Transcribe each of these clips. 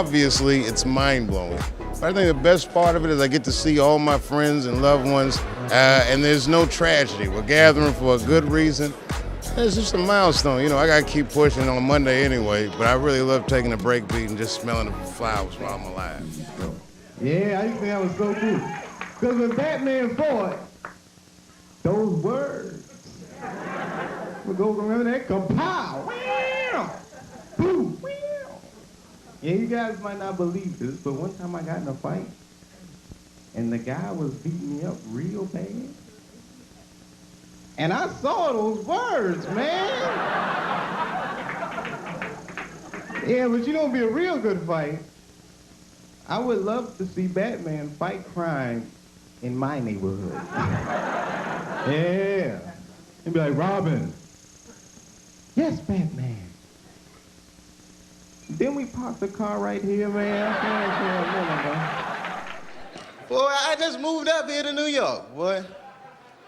obviously, it's mind-blowing. But I think the best part of it is I get to see all my friends and loved ones, and there's no tragedy. We're gathering for a good reason. It's just a milestone. You know, I got to keep pushing on Monday anyway, but I really love taking a break beat and just smelling the flowers while I'm alive. Yeah, I used to think that was so cool. Because when Batman fought, those words would go, remember that? Kapow! Wow! Boom! Wow! Yeah, you guys might not believe this, but one time I got in a fight, and the guy was beating me up real bad. And I saw those words, man! Yeah, but you know, it'd be a real good fight. I would love to see Batman fight crime in my neighborhood. Yeah. He'd be like, Robin. Yes, Batman. Then we parked the car right here, man. Boy, I just moved up here to New York, boy.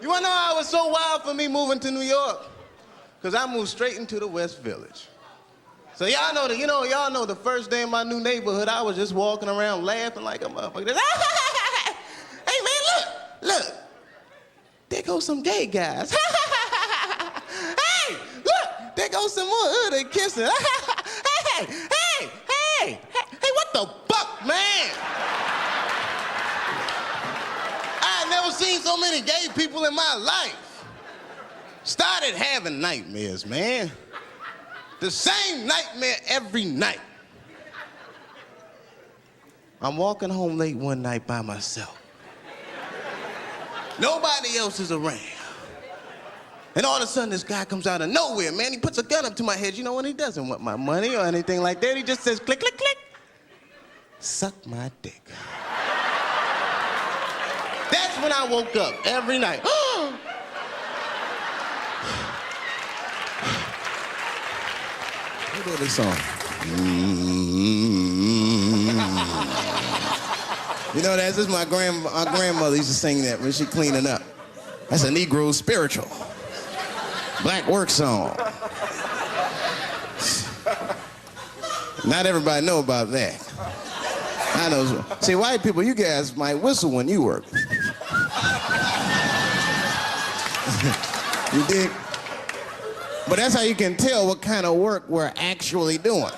You wanna know how it was so wild for me moving to New York? Because I moved straight into the West Village. So y'all know y'all know the first day in my new neighborhood, I was just walking around laughing like a motherfucker. Hey man, look. There goes some gay guys. Hey, look, there goes some more hood kissing. Hey, what the fuck, man? I never seen so many gay people in my life. Started having nightmares, man. The same nightmare every night. I'm walking home late one night by myself. Nobody else is around. And all of a sudden, this guy comes out of nowhere, man. He puts a gun up to my head. You know what? He doesn't want my money or anything like that. He just says, click, click, click. Suck my dick. That's when I woke up every night. What is this song? You know, that's just our grandmother used to sing that when she cleaning up. That's a Negro spiritual. Black work song. Not everybody know about that. I know. See, white people, you guys might whistle when you work. You dig? But that's how you can tell what kind of work we're actually doing.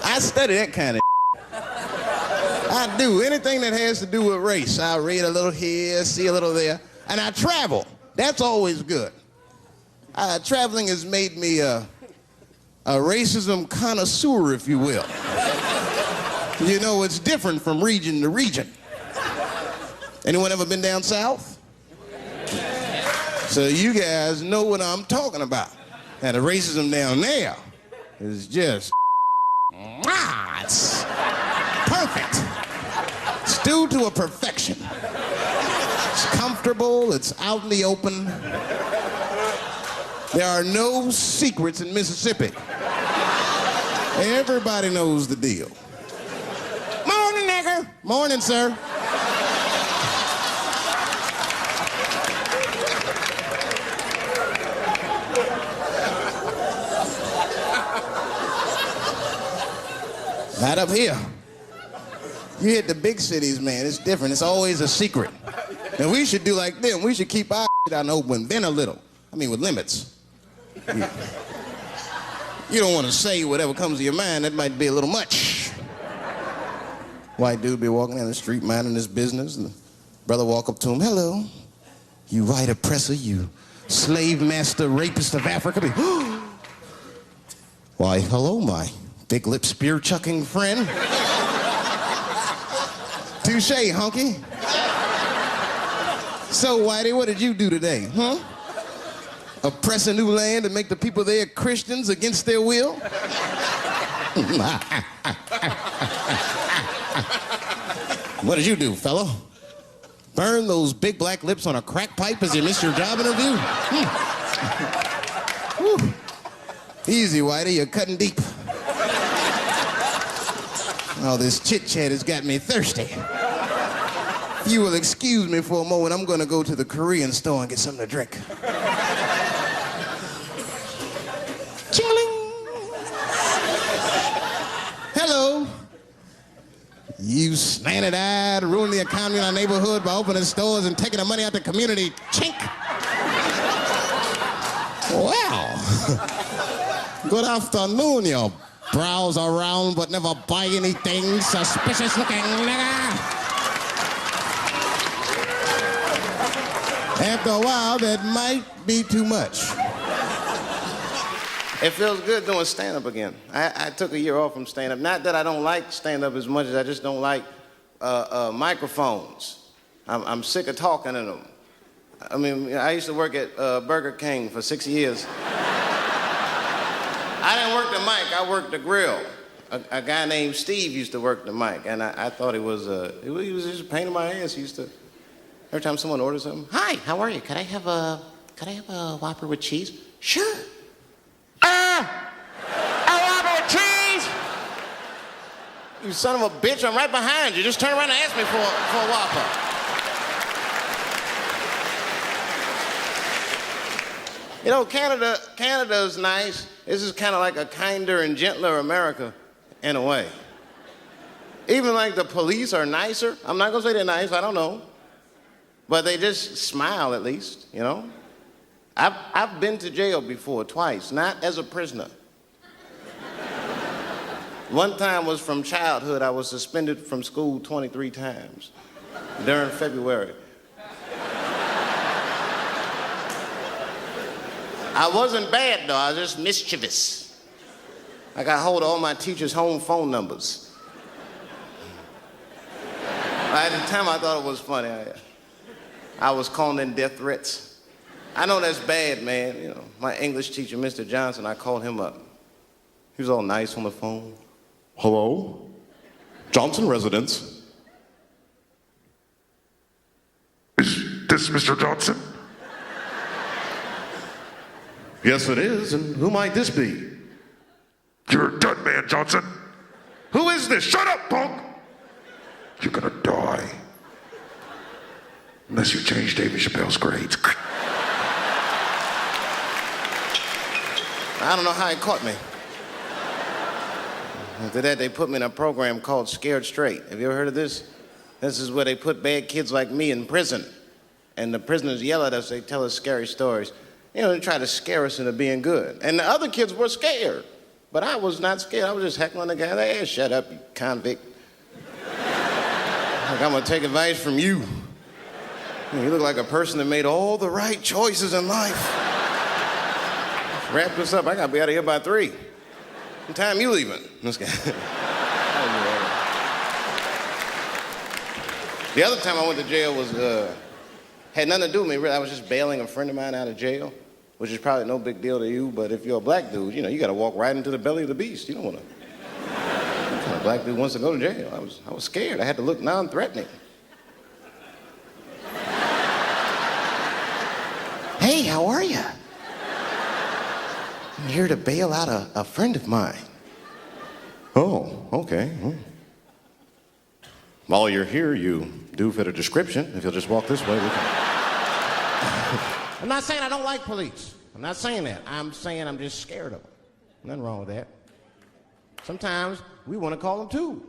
I study that kind of I do. Anything that has to do with race. I read a little here, see a little there. And I travel. That's always good. Traveling has made me a racism connoisseur, if you will. You know, it's different from region to region. Anyone ever been down south? So you guys know what I'm talking about. Now, the racism down there is just, it's perfect. It's due to a perfection. It's comfortable, it's out in the open. There are no secrets in Mississippi. Everybody knows the deal. Morning, nigger. Morning, sir. Not up here. You hit the big cities, man, it's different. It's always a secret. And we should do like them. We should keep our shit out in the open, then a little. I mean, with limits. You don't want to say whatever comes to your mind. That might be a little much. White dude be walking down the street minding his business, and the brother walk up to him, hello, you white oppressor, you slave master rapist of Africa. Why, hello, my big lip spear chucking friend. Touche, hunky. So, Whitey, what did you do today, huh? Oppress a new land and make the people there Christians against their will? What did you do, fellow? Burn those big black lips on a crack pipe as you missed your job interview? Easy, Whitey, you're cutting deep. All this chit-chat has got me thirsty. If you will excuse me for a moment, I'm gonna go to the Korean store and get something to drink. Chilling. Hello. You slanted-eyed, ruining the economy in our neighborhood by opening stores and taking the money out the community. Chink. Wow. Good afternoon, you browse around but never buy anything, suspicious looking nigga. After a while, that might be too much. It feels good doing stand-up again. I took a year off from stand-up. Not that I don't like stand-up as much as I just don't like microphones. I'm sick of talking in them. I mean, I used to work at Burger King for 6 years. I didn't work the mic, I worked the grill. A guy named Steve used to work the mic, and I thought he was just a pain in my ass. He used to, every time someone orders something, "Hi, how are you? Could I have a Whopper with cheese?" "Sure." "A Whopper with cheese?" "You son of a bitch, I'm right behind you. Just turn around and ask me for a Whopper." You know, Canada's nice. This is kind of like a kinder and gentler America, in a way. Even like the police are nicer. I'm not gonna say they're nice, I don't know. But they just smile at least, you know? I've been to jail before, twice, not as a prisoner. One time was from childhood. I was suspended from school 23 times during February. I wasn't bad, though. I was just mischievous. I got hold of all my teachers' home phone numbers. At the time, I thought it was funny. I was calling in death threats. I know that's bad, man. You know, my English teacher, Mr. Johnson, I called him up. He was all nice on the phone. "Hello? Johnson residence." Is this Mr. Johnson? "Yes, it is. And who might this be?" You're done, man, Johnson. "Who is this?" Shut up, punk! You're gonna die. Unless you change Dave Chappelle's grades. I don't know how he caught me. After that, they put me in a program called Scared Straight. Have you ever heard of this? This is where they put bad kids like me in prison. And the prisoners yell at us, they tell us scary stories. You know, they try to scare us into being good. And the other kids were scared. But I was not scared. I was just heckling the guy. "Hey, shut up, you convict. Like, I'm gonna take advice from you. You look like a person that made all the right choices in life. Wrap this up. I gotta be out of here by 3. What time you leaving?" This guy. The other time I went to jail was, had nothing to do with me, really. I was just bailing a friend of mine out of jail, which is probably no big deal to you, but if you're a black dude, you know, you gotta walk right into the belly of the beast. You don't wanna. What kind of black dude wants to go to jail? I was scared. I had to look non-threatening. "Hey, how are you? I'm here to bail out a friend of mine." "Oh, okay. While you're here, you do fit a description. If you'll just walk this way, we can..." I'm not saying I don't like police. I'm not saying that. I'm saying I'm just scared of them. Nothing wrong with that. Sometimes we want to call them too.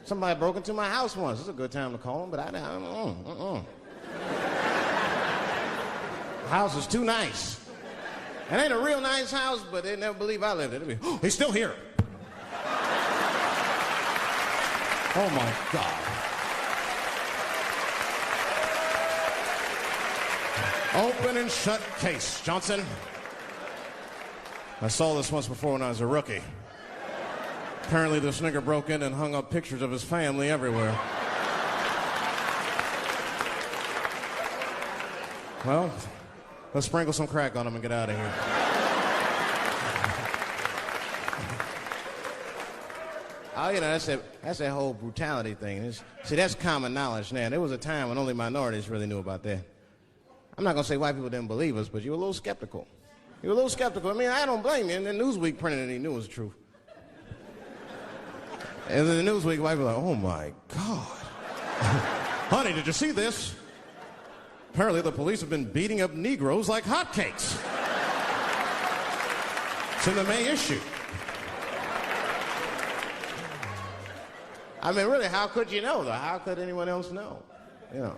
Somebody broke into my house once. It's a good time to call them, but I don't. The house is too nice. It ain't a real nice house, but they never believe I lived in it. "Oh, he's still here." Oh my God. Open and shut case, Johnson. I saw this once before when I was a rookie. Apparently this nigger broke in and hung up pictures of his family everywhere. Well, let's sprinkle some crack on him and get out of here. Oh, you know, that's that whole brutality thing. See, that's common knowledge now. There was a time when only minorities really knew about that. I'm not going to say white people didn't believe us, but you were a little skeptical. He was a little skeptical. I mean, I don't blame you. And then Newsweek printed it and he knew it was true. And then the Newsweek wife was like, oh my God. Honey, did you see this? Apparently the police have been beating up Negroes like hotcakes. It's in the May issue. I mean, really, how could you know, though? How could anyone else know? You know.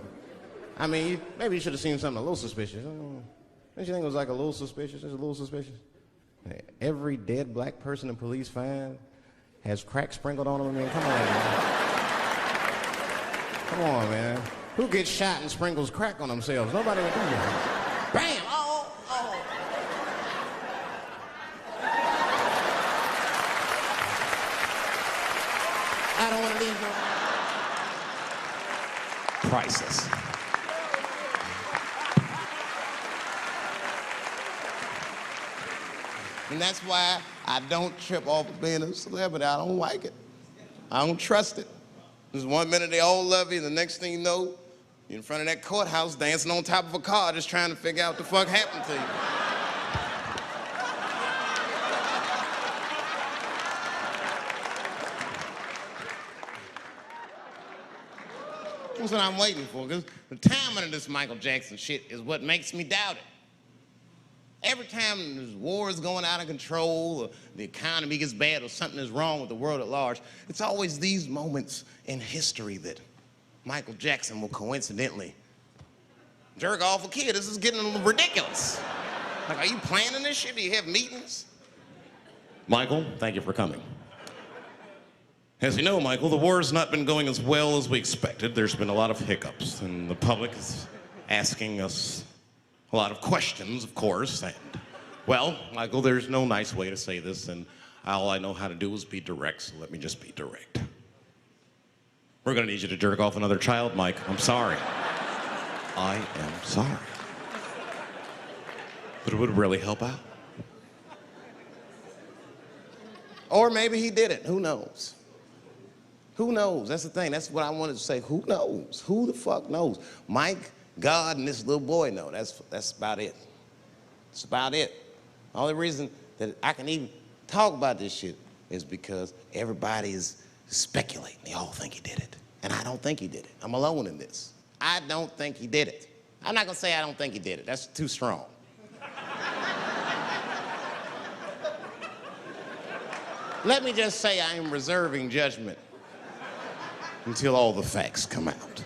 I mean, maybe you should have seen something a little suspicious. Don't you think it was like a little suspicious? Just a little suspicious? Every dead black person the police find has crack sprinkled on them. I mean, come on, man. Come on, man. Who gets shot and sprinkles crack on themselves? Nobody would do that. Bam! Oh, oh. I don't want to leave no... Priceless. And that's why I don't trip off of being a celebrity. I don't like it. I don't trust it. There's 1 minute they all love you, and the next thing you know, you're in front of that courthouse dancing on top of a car just trying to figure out what the fuck happened to you. That's what I'm waiting for, because the timing of this Michael Jackson shit is what makes me doubt it. Every time there's wars going out of control, or the economy gets bad, or something is wrong with the world at large, it's always these moments in history that Michael Jackson will coincidentally jerk off a kid. This is getting ridiculous. Like, are you planning this shit? Do you have meetings? Michael, thank you for coming. As you know, Michael, the war has not been going as well as we expected. There's been a lot of hiccups, and the public is asking us a lot of questions, of course, and, well, Michael, there's no nice way to say this, and all I know how to do is be direct, so let me just be direct. We're gonna need you to jerk off another child, Mike. I'm sorry. I am sorry. But it would really help out. Or maybe he did it, who knows? Who knows? That's the thing, that's what I wanted to say, who knows? Who the fuck knows? Mike, God, and this little boy know. That's about it. That's about it. The only reason that I can even talk about this shit is because everybody is speculating. They all think he did it. And I don't think he did it. I'm alone in this. I don't think he did it. I'm not gonna say I don't think he did it. That's too strong. Let me just say I am reserving judgment until all the facts come out.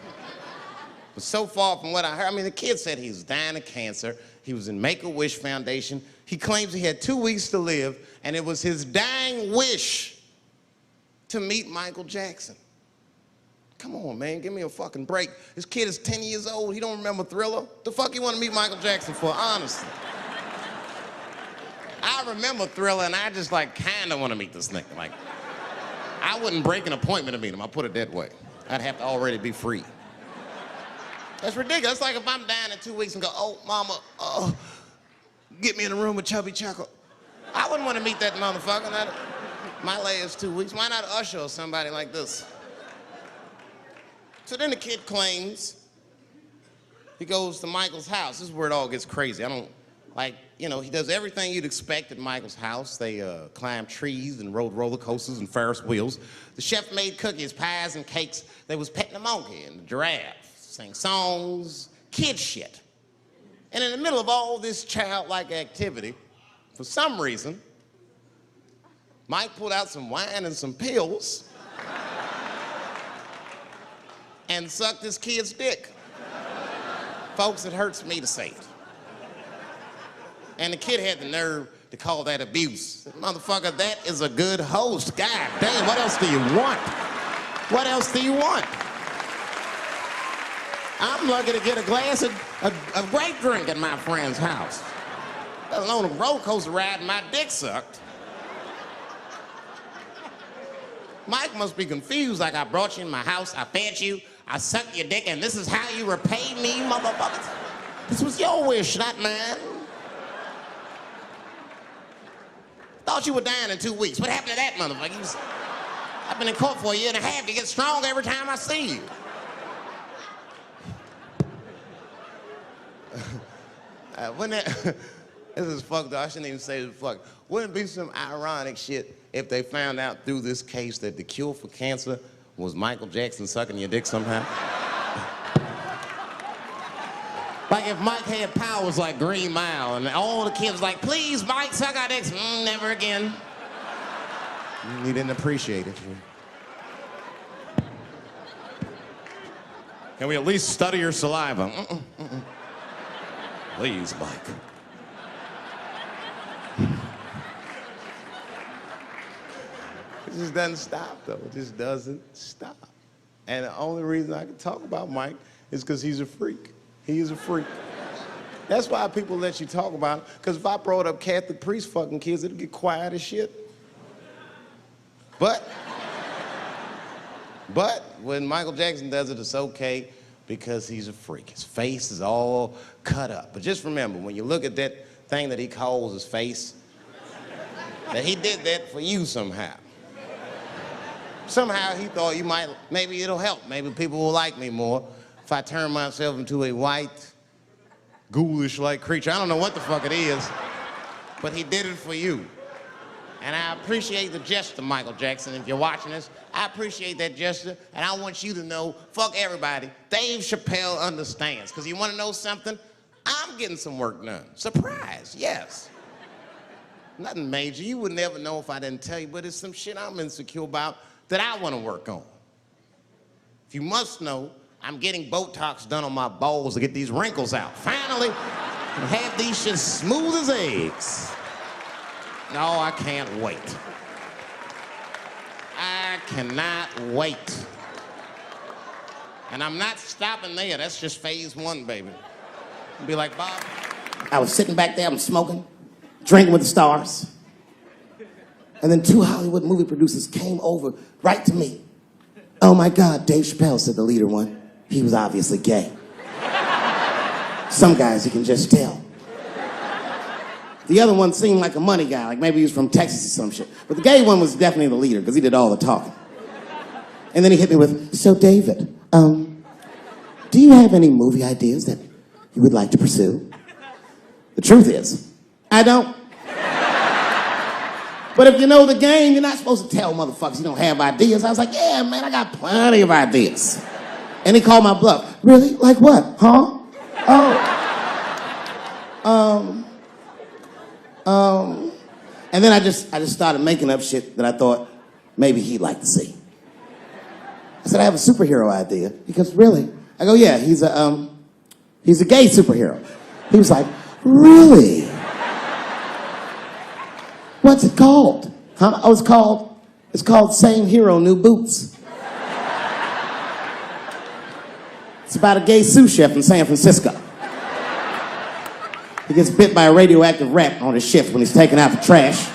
But so far from what I heard, I mean, the kid said he was dying of cancer. He was in Make-A-Wish Foundation. He claims he had 2 weeks to live, and it was his dying wish to meet Michael Jackson. Come on, man, give me a fucking break. This kid is 10 years old. He don't remember Thriller. The fuck you want to meet Michael Jackson for, honestly? I remember Thriller, and I just, like, kind of want to meet this nigga. Like, I wouldn't break an appointment to meet him. I'll put it that way. I'd have to already be free. That's ridiculous. It's like if I'm dying in 2 weeks and go, oh, mama, get me in a room with Chubby Chuckle. I wouldn't want to meet that motherfucker. My last 2 weeks. Why not Usher or somebody like this? So then the kid claims he goes to Michael's house. This is where it all gets crazy. I don't, like, you know, he does everything you'd expect at Michael's house. They climbed trees and rode roller coasters and Ferris wheels. The chef made cookies, pies, and cakes. They was petting a monkey and the giraffe. Sang songs, kid shit. And in the middle of all this childlike activity, for some reason, Mike pulled out some wine and some pills and sucked his kid's dick. Folks, it hurts me to say it. And the kid had the nerve to call that abuse. Motherfucker, that is a good host. God damn, what else do you want? What else do you want? I'm lucky to get a glass of grape drink at my friend's house. Let alone a roller coaster ride and my dick sucked. Mike must be confused, like I brought you in my house, I fed you, I sucked your dick, and this is how you repay me, motherfuckers? This was your wish, not mine. Thought you were dying in 2 weeks. What happened to that motherfucker? I've been in court for a year and a half. You get stronger every time I see you. This is fucked up. I shouldn't even say this fucked. Wouldn't it be some ironic shit if they found out through this case that the cure for cancer was Michael Jackson sucking your dick somehow? Like if Mike had powers like Green Mile and all the kids like, please, Mike, suck our dicks. Never again. You didn't appreciate it. Can we at least study your saliva? Please, Mike. It just doesn't stop, though. It just doesn't stop. And the only reason I can talk about Mike is because he's a freak. He is a freak. That's why people let you talk about him. Because if I brought up Catholic priest fucking kids, it'd get quiet as shit. But when Michael Jackson does it, it's okay because he's a freak. His face is all cut up. But just remember, when you look at that thing that he calls his face, that he did that for you somehow. Somehow he thought you might, maybe it'll help. Maybe people will like me more if I turn myself into a white, ghoulish-like creature. I don't know what the fuck it is, but he did it for you. And I appreciate the gesture, Michael Jackson. If you're watching this, I appreciate that gesture, and I want you to know, fuck everybody, Dave Chappelle understands. Because you want to know something? I'm getting some work done. Surprise, yes. Nothing major. You would never know if I didn't tell you, but it's some shit I'm insecure about that I want to work on. If you must know, I'm getting Botox done on my balls to get these wrinkles out. Finally, have these shits smooth as eggs. No, I can't wait. I cannot wait. And I'm not stopping there. That's just phase one, baby. Be like, Bob. I was sitting back there, I'm smoking, drinking with the stars. And then 2 Hollywood movie producers came over right to me. Oh my God, Dave Chappelle, said the leader one. He was obviously gay. Some guys you can just tell. The other one seemed like a money guy, like maybe he was from Texas or some shit. But the gay one was definitely the leader because he did all the talking. And then he hit me with, so David, do you have any movie ideas that you would like to pursue? The truth is, I don't. But if you know the game, you're not supposed to tell motherfuckers you don't have ideas. I was like, yeah, man, I got plenty of ideas. And he called my bluff. Really? Like what? Huh? And then I just started making up shit that I thought maybe he'd like to see. I said, I have a superhero idea. He goes, really? I go, yeah, he's a gay superhero. He was like, really? What's it called? Huh? Oh, it's called Same Hero, New Boots. It's about a gay sous chef in San Francisco. He gets bit by a radioactive rat on his shift when he's taking out the trash.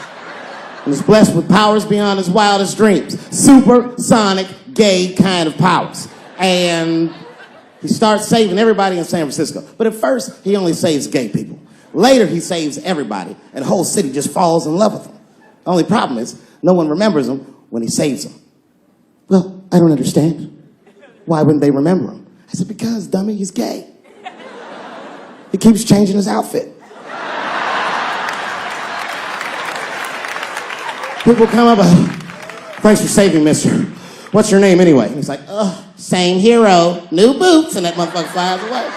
And is blessed with powers beyond his wildest dreams. Supersonic, gay kind of powers. And he starts saving everybody in San Francisco. But at first, he only saves gay people. Later, he saves everybody, and the whole city just falls in love with him. The only problem is, no one remembers him when he saves them. Well, I don't understand. Why wouldn't they remember him? I said, because, dummy, he's gay. He keeps changing his outfit. People come up, thanks for saving, mister. What's your name anyway? And he's like, same hero, new boots, and that motherfucker flies away.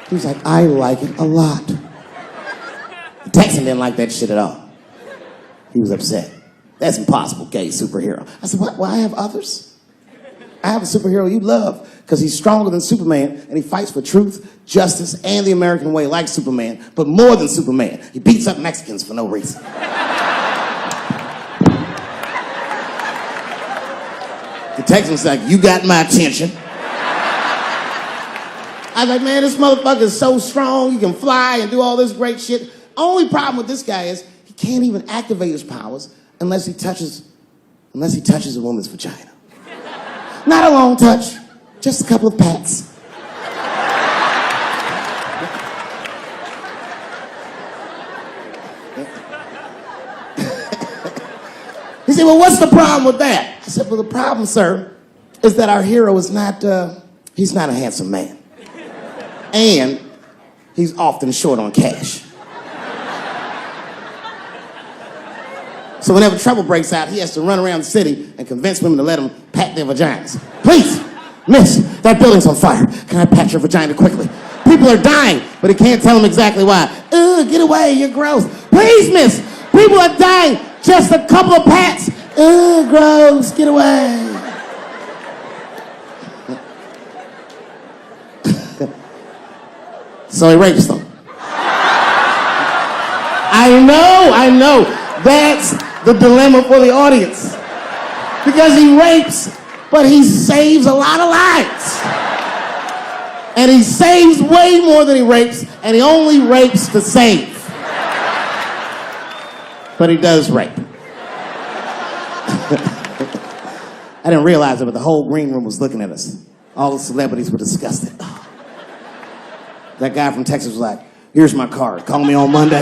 He was like, I like it a lot. The Texan didn't like that shit at all. He was upset. That's impossible, gay superhero. I said, what? Well, I have others. I have a superhero you love because he's stronger than Superman and he fights for truth, justice, and the American way like Superman, but more than Superman. He beats up Mexicans for no reason. The Texan's like, you got my attention. I was like, man, this motherfucker is so strong, he can fly and do all this great shit. Only problem with this guy is he can't even activate his powers unless he touches a woman's vagina. Not a long touch, just a couple of pats. He said, well, what's the problem with that? I said, well, the problem, sir, is that our hero is not He's not a handsome man. And he's often short on cash. So whenever trouble breaks out, he has to run around the city and convince women to let him pat their vaginas. Please, miss, that building's on fire. Can I pat your vagina quickly? People are dying, but he can't tell them exactly why. Ugh, get away, you're gross. Please, miss, people are dying. Just a couple of pats. Ugh, gross, get away. So he rapes them. I know. That's the dilemma for the audience. Because he rapes, but he saves a lot of lives. And he saves way more than he rapes, and he only rapes to save. But he does rape. I didn't realize it, but the whole green room was looking at us. All the celebrities were disgusted. That guy from Texas was like, here's my card, call me on Monday.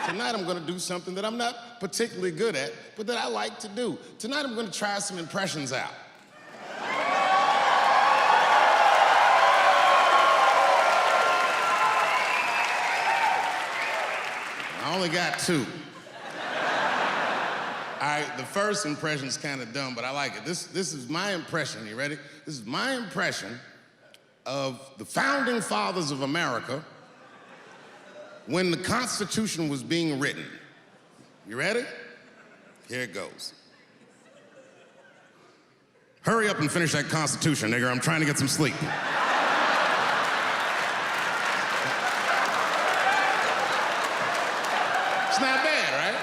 Tonight I'm gonna do something that I'm not particularly good at, but that I like to do. Tonight I'm gonna try some impressions out. I only got 2. All right, the first impression's kind of dumb, but I like it. This is my impression, you ready? This is my impression of the founding fathers of America when the Constitution was being written. You ready? Here it goes. Hurry up and finish that Constitution, nigger. I'm trying to get some sleep. It's not bad, right?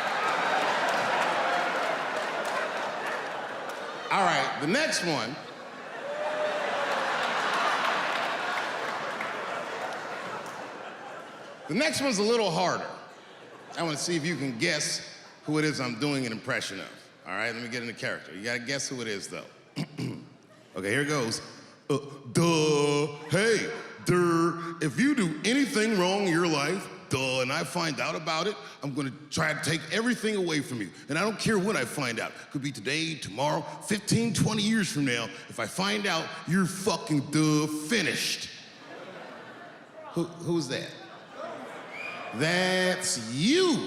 All right, the next one. The next one's a little harder. I want to see if you can guess who it is I'm doing an impression of. All right, let me get into character. You got to guess who it is, though. Okay, here it goes. Hey, if you do anything wrong in your life, and I find out about it, I'm gonna try to take everything away from you. And I don't care when I find out. Could be today, tomorrow, 15, 20 years from now. If I find out, you're fucking finished. Who's that? That's you.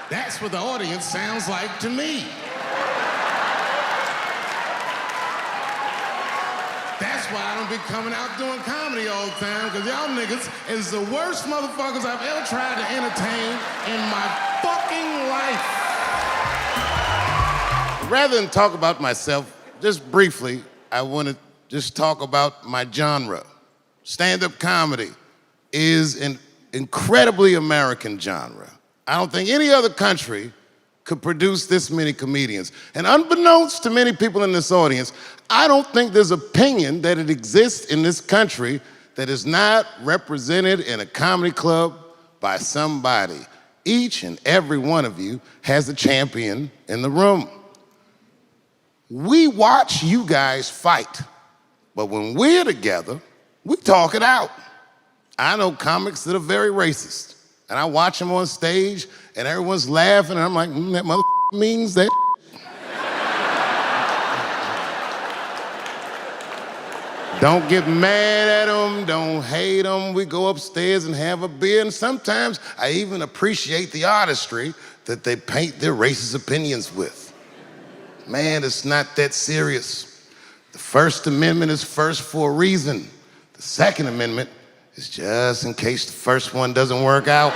That's what the audience sounds like to me. That's why I don't be coming out doing comedy all the time, because y'all niggas is the worst motherfuckers I've ever tried to entertain in my fucking life. Rather than talk about myself, just briefly, I want to just talk about my genre. Stand-up comedy is an incredibly American genre. I don't think any other country could produce this many comedians. And unbeknownst to many people in this audience, I don't think there's opinion that it exists in this country that is not represented in a comedy club by somebody. Each and every one of you has a champion in the room. We watch you guys fight, but when we're together, we talk it out. I know comics that are very racist, and I watch them on stage, and everyone's laughing, and I'm like, that mother means that. Don't get mad at them, don't hate them. We go upstairs and have a beer, and sometimes I even appreciate the artistry that they paint their racist opinions with. Man, it's not that serious. The First Amendment is first for a reason. The Second Amendment is just in case the first one doesn't work out.